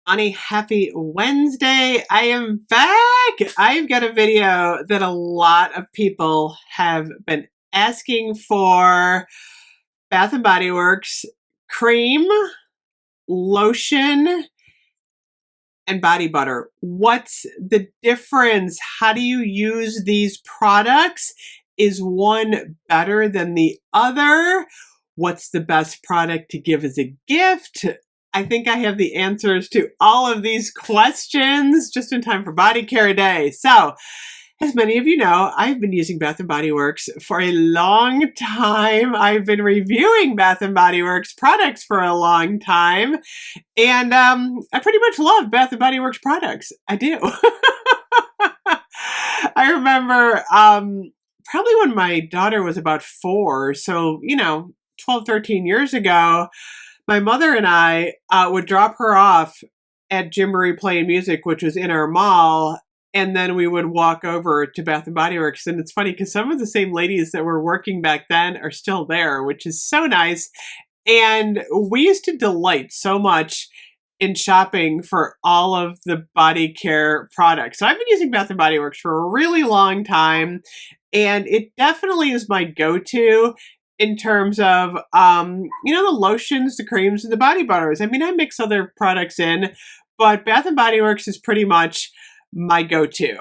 On a happy Wednesday. I am back. I've got a video that a lot of people have been asking for. Bath and Body Works cream, lotion, and body butter. What's the difference? How do you use these products? Is one better than the other? What's the best product to give as a gift? I think I have the answers to all of these questions just in time for Body Care Day. So, as many of you know, I've been using Bath & Body Works for a long time. I've been reviewing Bath & Body Works products for a long time. And I pretty much love Bath & Body Works products. I do. I remember probably when my daughter was about 4, so, 12, 13 years ago, my mother and I would drop her off at Gymboree Play and Music, which was in our mall, and then we would walk over to Bath & Body Works. And it's funny because some of the same ladies that were working back then are still there, which is so nice. And we used to delight so much in shopping for all of the body care products. So I've been using Bath & Body Works for a really long time, and it definitely is my go-to in terms of, the lotions, the creams, and the body butters. I mean, I mix other products in, but Bath & Body Works is pretty much my go-to.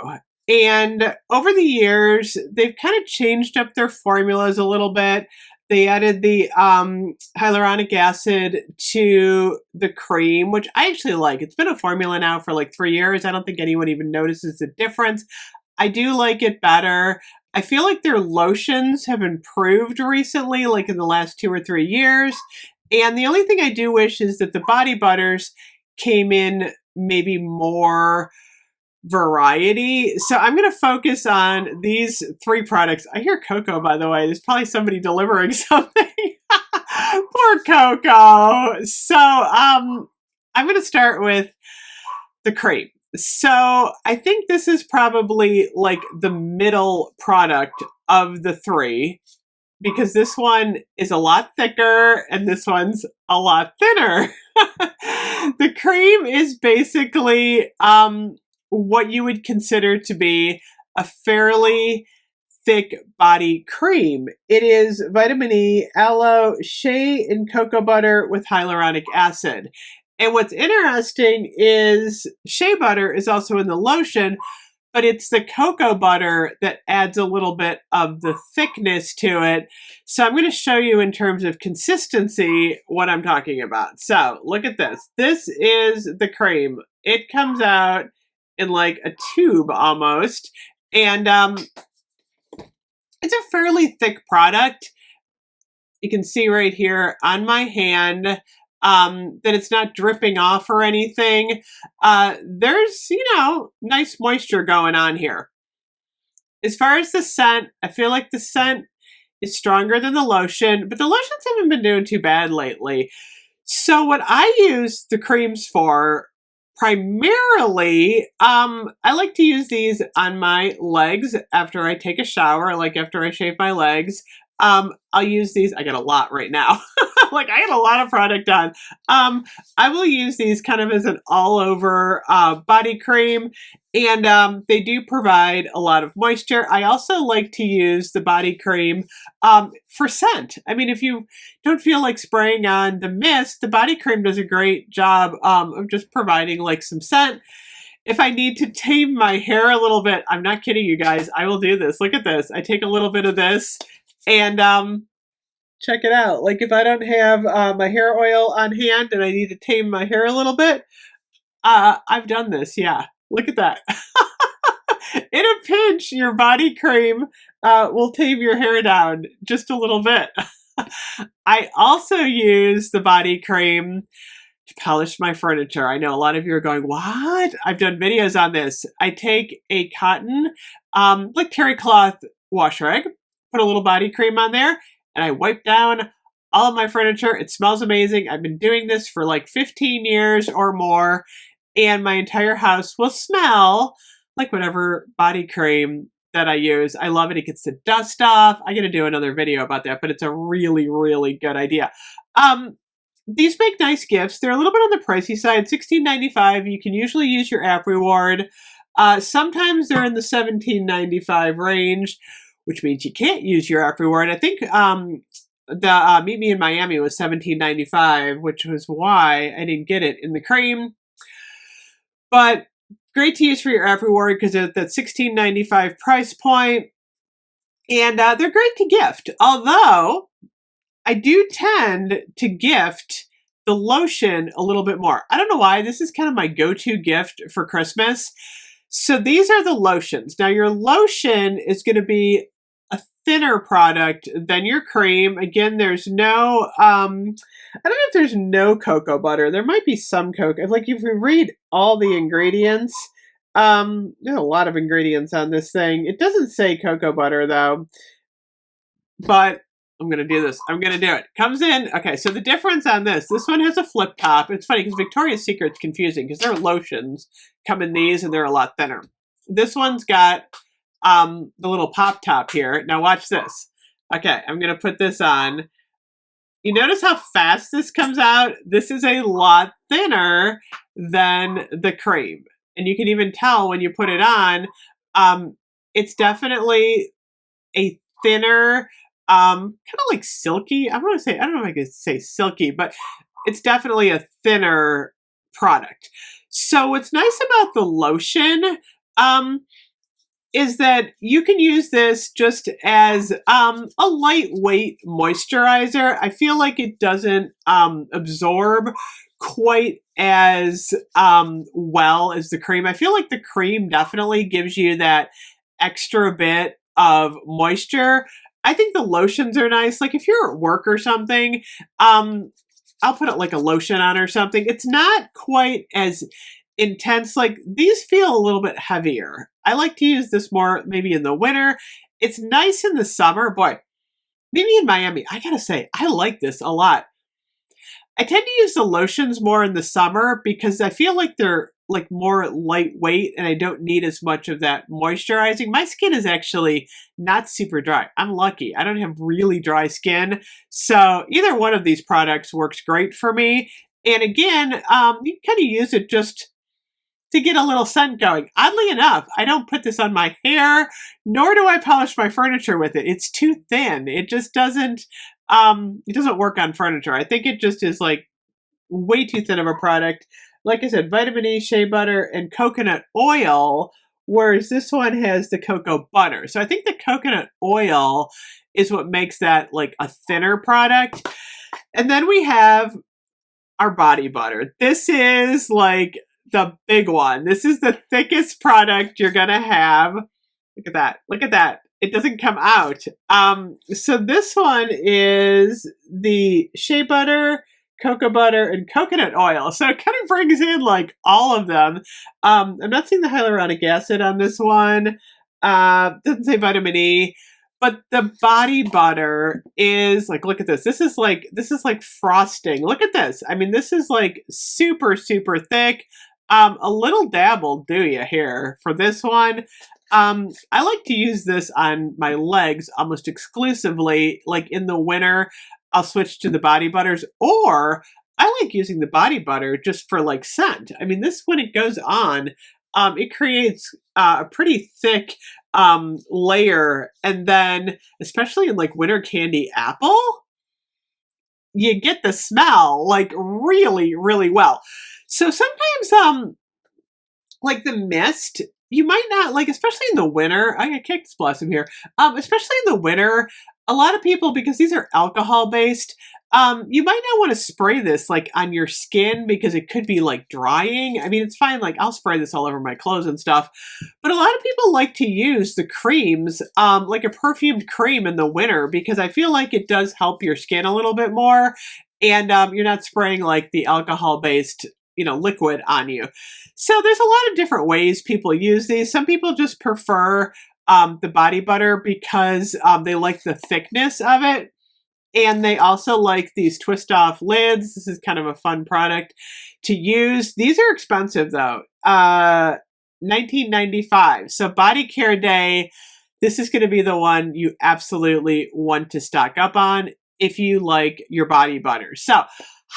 And over the years, they've kind of changed up their formulas a little bit. They added the hyaluronic acid to the cream, which I actually like. It's been a formula now for like 3 years. I don't think anyone even notices the difference. I do like it better. I feel like their lotions have improved recently, like in the last 2 or 3 years. And the only thing I do wish is that the body butters came in maybe more variety. So I'm going to focus on these 3 products. I hear Coco, by the way. There's probably somebody delivering something. Poor Coco. So I'm going to start with the cream. So I think this is probably like the middle product of the 3, because this one is a lot thicker and this one's a lot thinner. The cream is basically what you would consider to be a fairly thick body cream. It is vitamin E, aloe, shea, and cocoa butter with hyaluronic acid. And what's interesting is shea butter is also in the lotion, but it's the cocoa butter that adds a little bit of the thickness to it. So I'm going to show you in terms of consistency what I'm talking about. So look at this. This is the cream. It comes out in like a tube almost. And it's a fairly thick product. You can see right here on my hand that it's not dripping off or anything. There's, nice moisture going on here. As far as the scent, I feel like the scent is stronger than the lotion, but the lotions haven't been doing too bad lately. So what I use the creams for primarily, I like to use these on my legs after I take a shower, like after I shave my legs. I'll use these. I get a lot right now. Like I get a lot of product on. I will use these kind of as an all-over body cream, and they do provide a lot of moisture. I also like to use the body cream for scent. I mean, if you don't feel like spraying on the mist, the body cream does a great job of just providing like some scent. If I need to tame my hair a little bit, I'm not kidding you guys, I will do this. Look at this. I take a little bit of this and check it out. Like if I don't have my hair oil on hand and I need to tame my hair a little bit, I've done this. Yeah, look at that. In a pinch, your body cream will tame your hair down just a little bit. I also use the body cream to polish my furniture. I know a lot of you are going, what? I've done videos on this. I take a cotton, like terry cloth wash rag, put a little body cream on there, and I wipe down all of my furniture. It smells amazing. I've been doing this for like 15 years or more, and my entire house will smell like whatever body cream that I use. I love it. It gets the dust off. I'm going to do another video about that, but it's a really, really good idea. these make nice gifts. They're a little bit on the pricey side, $16.95. You can usually use your app reward. Sometimes they're in the $17.95 range, which means you can't use your app reward. I think the Meet Me in Miami was $17.95, which was why I didn't get it in the cream. But great to use for your app reward because they're at that $16.95 price point. And they're great to gift. Although I do tend to gift the lotion a little bit more. I don't know why. This is kind of my go-to gift for Christmas. So these are the lotions. Now your lotion is going to be a thinner product than your cream. Again, there's no, I don't know if there's no cocoa butter. There might be some cocoa. Like if you read all the ingredients, there's a lot of ingredients on this thing. It doesn't say cocoa butter though, but I'm going to do this. I'm going to do it. Comes in. Okay, so the difference on this one has a flip top. It's funny because Victoria's Secret's confusing because their lotions come in these and they're a lot thinner. This one's got the little pop top here. Now watch this. Okay, I'm going to put this on. You notice how fast this comes out? This is a lot thinner than the cream. And you can even tell when you put it on, it's definitely a thinner, kind of like silky. I don't know if I could say silky, but it's definitely a thinner product. So what's nice about the lotion is that you can use this just as a lightweight moisturizer. I feel like it doesn't absorb quite as well as the cream. I feel like the cream definitely gives you that extra bit of moisture. I think the lotions are nice. Like if you're at work or something, I'll put it like a lotion on or something. It's not quite as intense. Like these feel a little bit heavier. I like to use this more maybe in the winter. It's nice in the summer. Boy, maybe in Miami, I gotta say, I like this a lot. I tend to use the lotions more in the summer because I feel like they're like more lightweight and I don't need as much of that moisturizing. My skin is actually not super dry. I'm lucky. I don't have really dry skin. So either one of these products works great for me. And again, you can kind of use it just to get a little scent going. Oddly enough, I don't put this on my hair, nor do I polish my furniture with it. It's too thin. It just doesn't work on furniture. I think it just is like way too thin of a product. Like I said, vitamin E, shea butter, and coconut oil, whereas this one has the cocoa butter. So I think the coconut oil is what makes that like a thinner product. And then we have our body butter. This is like the big one. This is the thickest product you're gonna have. Look at that. Look at that. It doesn't come out. So this one is the shea butter, cocoa butter, and coconut oil. So it kind of brings in like all of them. I'm not seeing the hyaluronic acid on this one. Doesn't say vitamin E. But the body butter is like, look at this. This is like frosting. Look at this. I mean, this is like super, super thick. A little dab will do you here for this one. I like to use this on my legs almost exclusively. Like in the winter, I'll switch to the body butters, or I like using the body butter just for like scent. I mean, this, when it goes on, it creates a pretty thick layer. And then, especially in like winter candy apple, you get the smell like really, really well. So sometimes, like the mist, you might not like, especially in the winter. I got Cactus Blossom here. Especially in the winter, a lot of people, because these are alcohol based, you might not want to spray this like on your skin because it could be like drying. I mean, it's fine. Like I'll spray this all over my clothes and stuff, but a lot of people like to use the creams, like a perfumed cream in the winter, because I feel like it does help your skin a little bit more. And you're not spraying like the alcohol based, liquid on you. So there's a lot of different ways people use these. Some people just prefer the body butter because they like the thickness of it. And they also like these twist off lids. This is kind of a fun product to use. These are expensive though. $19.95. So Body Care Day, this is going to be the one you absolutely want to stock up on if you like your body butter. So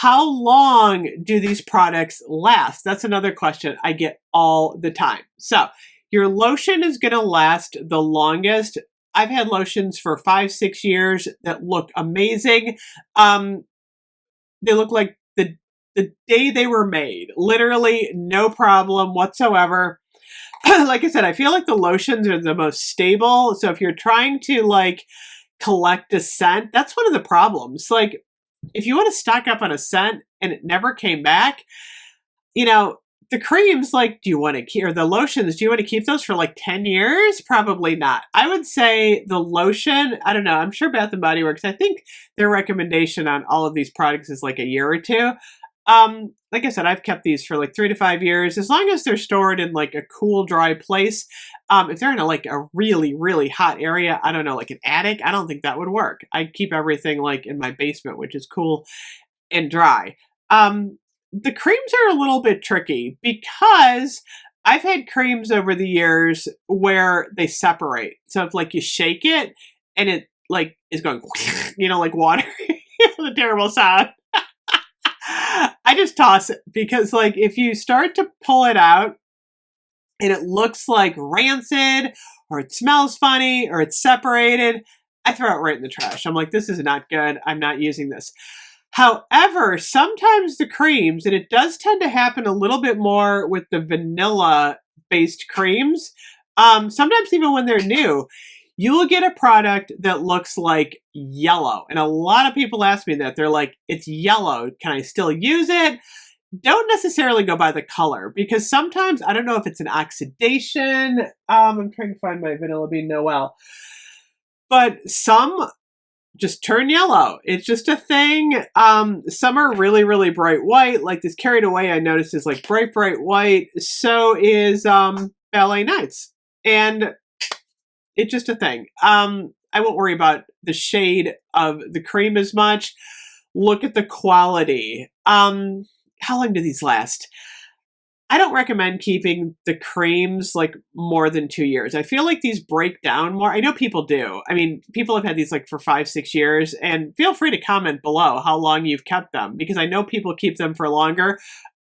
How long do these products last? That's another question I get all the time. So your lotion is going to last the longest. I've had lotions for 5-6 years that look amazing. They look like the day they were made. Literally no problem whatsoever. Like I said, I feel like the lotions are the most stable. So if you're trying to like collect a scent, that's one of the problems. Like if you want to stock up on a scent and it never came back, you know, the creams, like, do you want to keep, or the lotions, do you want to keep those for like 10 years? Probably not. I would say the lotion, I don't know, I'm sure Bath and Body Works, I think their recommendation on all of these products is like a year or two. Like I said, I've kept these for like 3 to 5 years, as long as they're stored in like a cool, dry place. If they're in like a really, really hot area, I don't know, like an attic, I don't think that would work. I keep everything like in my basement, which is cool and dry. The creams are a little bit tricky because I've had creams over the years where they separate. So if like you shake it and it like is going, like water, the terrible sound. I just toss it because like if you start to pull it out and it looks like rancid or it smells funny or it's separated, I throw it right in the trash. I'm like, this is not good. I'm not using this. However, sometimes the creams, and it does tend to happen a little bit more with the vanilla-based creams, sometimes even when they're new, you will get a product that looks like yellow. And a lot of people ask me that. They're like, it's yellow. Can I still use it? Don't necessarily go by the color because sometimes, I don't know if it's an oxidation. I'm trying to find my Vanilla Bean Noel. But some just turn yellow. It's just a thing. Some are really, really bright white. Like this Carried Away, I noticed is like bright, bright white. So is Ballet Nights. And it's just a thing. I won't worry about the shade of the cream as much. Look at the quality. How long do these last? I don't recommend keeping the creams like more than 2 years. I feel like these break down more. I know people do. I mean, people have had these like for 5-6 years, and feel free to comment below how long you've kept them because I know people keep them for longer.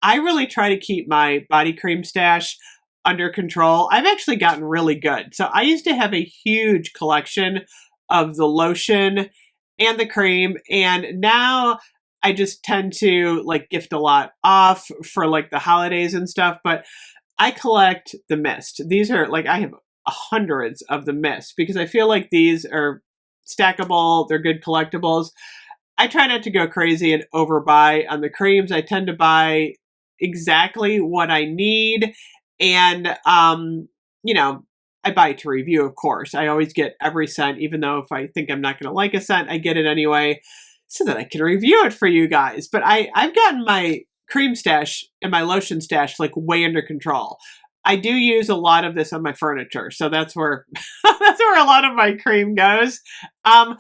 I really try to keep my body cream stash under control. I've actually gotten really good. So I used to have a huge collection of the lotion and the cream, and now I just tend to like gift a lot off for like the holidays and stuff, but I collect the mist. These are like, I have hundreds of the mist because I feel like these are stackable. They're good collectibles. I try not to go crazy and overbuy on the creams. I tend to buy exactly what I need. And, I buy to review, of course. I always get every scent, even though if I think I'm not going to like a scent, I get it anyway, so that I can review it for you guys. But I've gotten my cream stash and my lotion stash like way under control. I do use a lot of this on my furniture, so that's where that's where a lot of my cream goes. I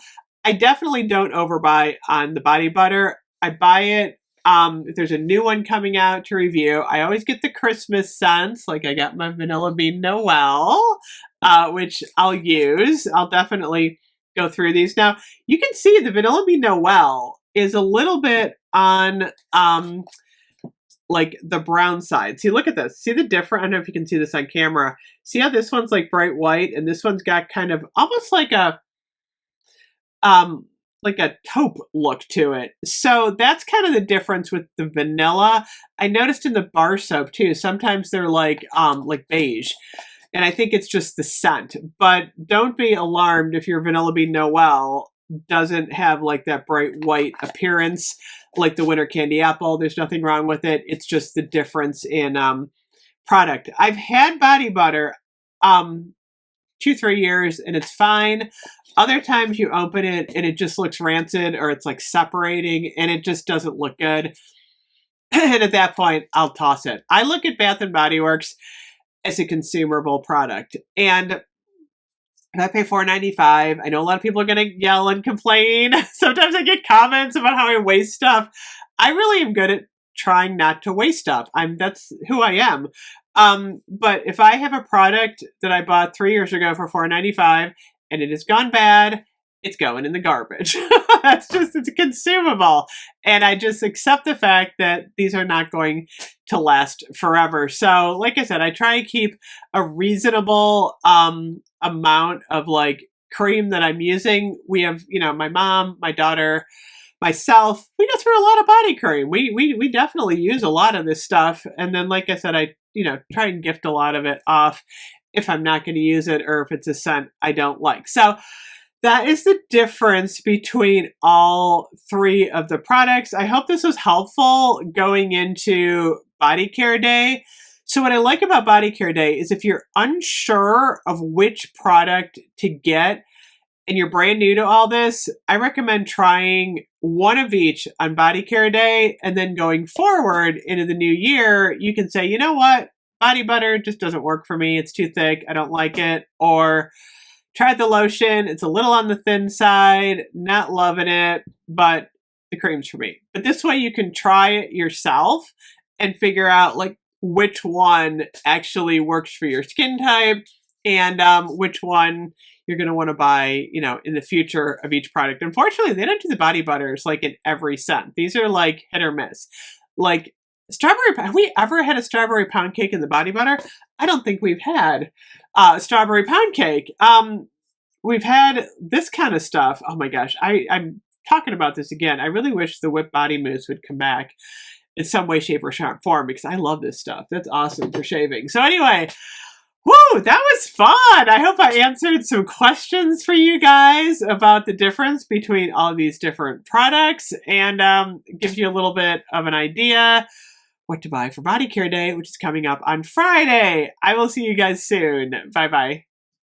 definitely don't overbuy on the body butter. I buy it if there's a new one coming out to review. I always get the Christmas scents, like I got my Vanilla Bean Noel, which I'll use. I'll definitely go through these. Now, you can see the Vanilla Bean Noel is a little bit on like the brown side. See, look at this. See the difference? I don't know if you can see this on camera. See how this one's like bright white and this one's got kind of almost like a taupe look to it. So that's kind of the difference with the vanilla. I noticed in the bar soap too, sometimes they're like beige. And I think it's just the scent. But don't be alarmed if your Vanilla Bean Noel doesn't have like that bright white appearance like the Winter Candy Apple. There's nothing wrong with it. It's just the difference in product. I've had body butter 2-3 years and it's fine. Other times you open it and it just looks rancid or it's like separating and it just doesn't look good. And at that point, I'll toss it. I look at Bath and Body Works as a consumable product. And I pay $4.95. I know a lot of people are going to yell and complain. Sometimes I get comments about how I waste stuff. I really am good at trying not to waste stuff. That's who I am. But if I have a product that I bought 3 years ago for $4.95 and it has gone bad, it's going in the garbage. It's consumable. And I just accept the fact that these are not going to last forever. So, like I said, I try and keep a reasonable amount of like cream that I'm using. We have, my mom, my daughter, myself, we go through a lot of body cream. We definitely use a lot of this stuff. And then, like I said, I, try and gift a lot of it off if I'm not going to use it or if it's a scent I don't like. So that is the difference between all three of the products. I hope this was helpful going into body care day. So what I like about body care day is if you're unsure of which product to get and you're brand new to all this, I recommend trying one of each on body care day. And then going forward into the new year, you can say, you know what? Body butter just doesn't work for me. It's too thick. I don't like it. Or tried the lotion. It's a little on the thin side. Not loving it, but the cream's for me. But this way you can try it yourself and figure out like which one actually works for your skin type and which one you're going to want to buy, in the future of each product. Unfortunately, they don't do the body butters like in every scent. These are like hit or miss. Like strawberry, have we ever had a strawberry pound cake in the body butter? I don't think we've had strawberry pound cake. We've had this kind of stuff. Oh my gosh, I'm talking about this again. I really wish the whipped body mousse would come back in some way, shape, or form because I love this stuff. That's awesome for shaving. So anyway, woo, that was fun. I hope I answered some questions for you guys about the difference between all these different products and gives you a little bit of an idea what to buy for Body Care Day, which is coming up on Friday. I will see you guys soon. Bye-bye.